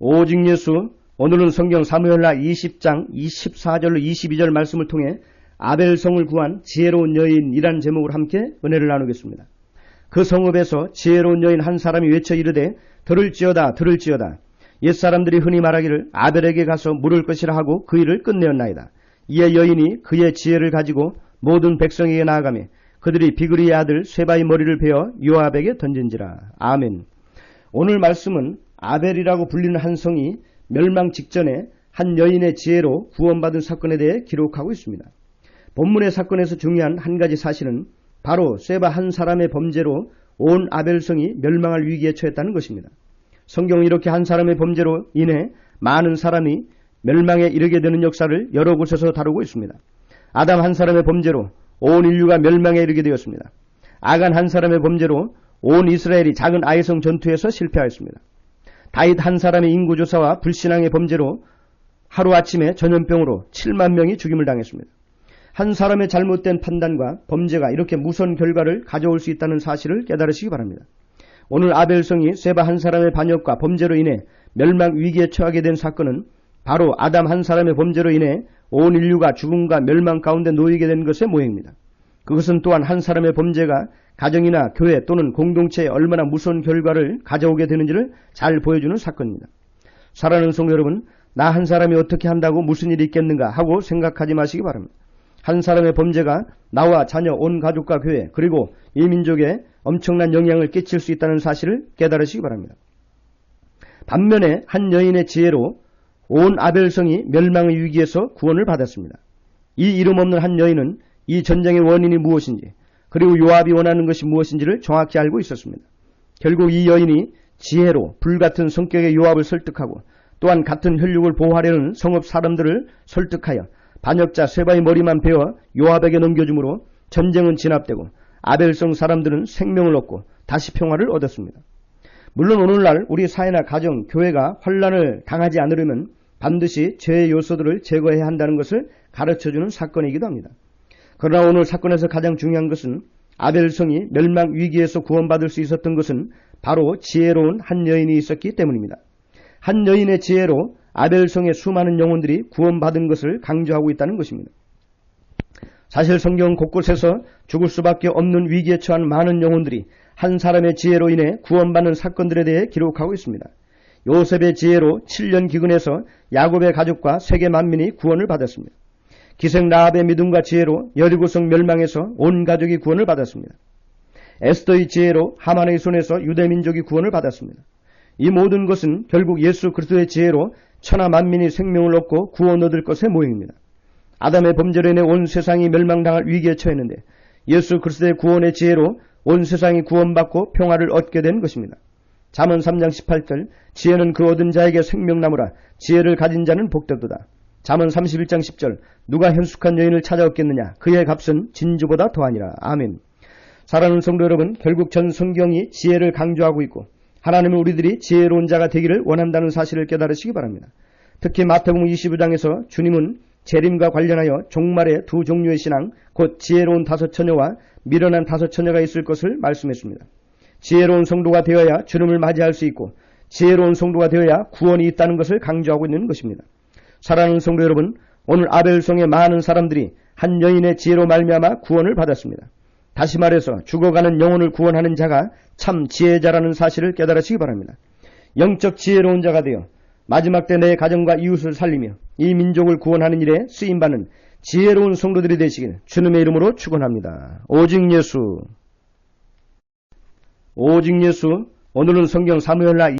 오직 예수. 오늘은 성경 사무엘하 20장 24절로 22절 말씀을 통해 아벨성을 구한 지혜로운 여인이라는 제목으로 함께 은혜를 나누겠습니다. 그 성읍에서 지혜로운 여인 한 사람이 외쳐 이르되 들을지어다 들을지어다. 옛사람들이 흔히 말하기를 아벨에게 가서 물을 것이라 하고 그 일을 끝내었나이다. 이에 여인이 그의 지혜를 가지고 모든 백성에게 나아가며 그들이 비그리의 아들 쇠바의 머리를 베어 요압에게 던진지라. 아멘. 오늘 말씀은 아벨이라고 불리는 한 성이 멸망 직전에 한 여인의 지혜로 구원받은 사건에 대해 기록하고 있습니다. 본문의 사건에서 중요한 한 가지 사실은 바로 쇠바 한 사람의 범죄로 온 아벨성이 멸망할 위기에 처했다는 것입니다. 성경은 이렇게 한 사람의 범죄로 인해 많은 사람이 멸망에 이르게 되는 역사를 여러 곳에서 다루고 있습니다. 아담 한 사람의 범죄로 온 인류가 멸망에 이르게 되었습니다. 아간 한 사람의 범죄로 온 이스라엘이 작은 아이성 전투에서 실패하였습니다. 다윗 한 사람의 인구조사와 불신앙의 범죄로 하루아침에 전염병으로 7만 명이 죽임을 당했습니다. 한 사람의 잘못된 판단과 범죄가 이렇게 무서운 결과를 가져올 수 있다는 사실을 깨달으시기 바랍니다. 오늘 아벨성이 쇠바 한 사람의 반역과 범죄로 인해 멸망 위기에 처하게 된 사건은 바로 아담 한 사람의 범죄로 인해 온 인류가 죽음과 멸망 가운데 놓이게 된 것의 모형입니다. 그것은 또한 한 사람의 범죄가 가정이나 교회 또는 공동체에 얼마나 무서운 결과를 가져오게 되는지를 잘 보여주는 사건입니다. 사랑하는 성도 여러분, 나 한 사람이 어떻게 한다고 무슨 일이 있겠는가 하고 생각하지 마시기 바랍니다. 한 사람의 범죄가 나와 자녀, 온 가족과 교회 그리고 이 민족에 엄청난 영향을 끼칠 수 있다는 사실을 깨달으시기 바랍니다. 반면에 한 여인의 지혜로 온 아벨성이 멸망의 위기에서 구원을 받았습니다. 이 이름 없는 한 여인은 이 전쟁의 원인이 무엇인지 그리고 요압이 원하는 것이 무엇인지를 정확히 알고 있었습니다. 결국 이 여인이 지혜로 불같은 성격의 요압을 설득하고 또한 같은 혈육을 보호하려는 성읍 사람들을 설득하여 반역자 쇠바의 머리만 베어 요압에게 넘겨주므로 전쟁은 진압되고 아벨성 사람들은 생명을 얻고 다시 평화를 얻었습니다. 물론 오늘날 우리 사회나 가정, 교회가 환란을 당하지 않으려면 반드시 죄의 요소들을 제거해야 한다는 것을 가르쳐주는 사건이기도 합니다. 그러나 오늘 사건에서 가장 중요한 것은 아벨성이 멸망 위기에서 구원받을 수 있었던 것은 바로 지혜로운 한 여인이 있었기 때문입니다. 한 여인의 지혜로 아벨성의 수많은 영혼들이 구원받은 것을 강조하고 있다는 것입니다. 사실 성경 곳곳에서 죽을 수밖에 없는 위기에 처한 많은 영혼들이 한 사람의 지혜로 인해 구원받는 사건들에 대해 기록하고 있습니다. 요셉의 지혜로 7년 기근에서 야곱의 가족과 세계 만민이 구원을 받았습니다. 기생 라합의 믿음과 지혜로 여리고성 멸망에서 온 가족이 구원을 받았습니다. 에스더의 지혜로 하만의 손에서 유대민족이 구원을 받았습니다. 이 모든 것은 결국 예수 그리스도의 지혜로 천하 만민이 생명을 얻고 구원 얻을 것의 모형입니다. 아담의 범죄로 인해 온 세상이 멸망당할 위기에 처했는데 예수 그리스도의 구원의 지혜로 온 세상이 구원받고 평화를 얻게 된 것입니다. 잠언 3장 18절 지혜는 그 얻은 자에게 생명나무라 지혜를 가진 자는 복되도다. 잠언 31장 10절 누가 현숙한 여인을 찾아왔겠느냐 그의 값은 진주보다 더하니라. 아멘. 사랑하는 성도 여러분, 결국 전 성경이 지혜를 강조하고 있고 하나님은 우리들이 지혜로운 자가 되기를 원한다는 사실을 깨달으시기 바랍니다. 특히 마태복음 25장에서 주님은 재림과 관련하여 종말의 두 종류의 신앙 곧 지혜로운 5처녀와 미련한 5처녀가 있을 것을 말씀했습니다. 지혜로운 성도가 되어야 주님을 맞이할 수 있고 지혜로운 성도가 되어야 구원이 있다는 것을 강조하고 있는 것입니다. 사랑하는 성도 여러분, 오늘 아벨성의 많은 사람들이 한 여인의 지혜로 말미암아 구원을 받았습니다. 다시 말해서 죽어가는 영혼을 구원하는 자가 참 지혜자라는 사실을 깨달으시기 바랍니다. 영적 지혜로운 자가 되어 마지막 때 내 가정과 이웃을 살리며 이 민족을 구원하는 일에 쓰임받는 지혜로운 성도들이 되시길 주님의 이름으로 축원합니다. 오직 예수. 오직 예수. 오늘은 성경 사무엘하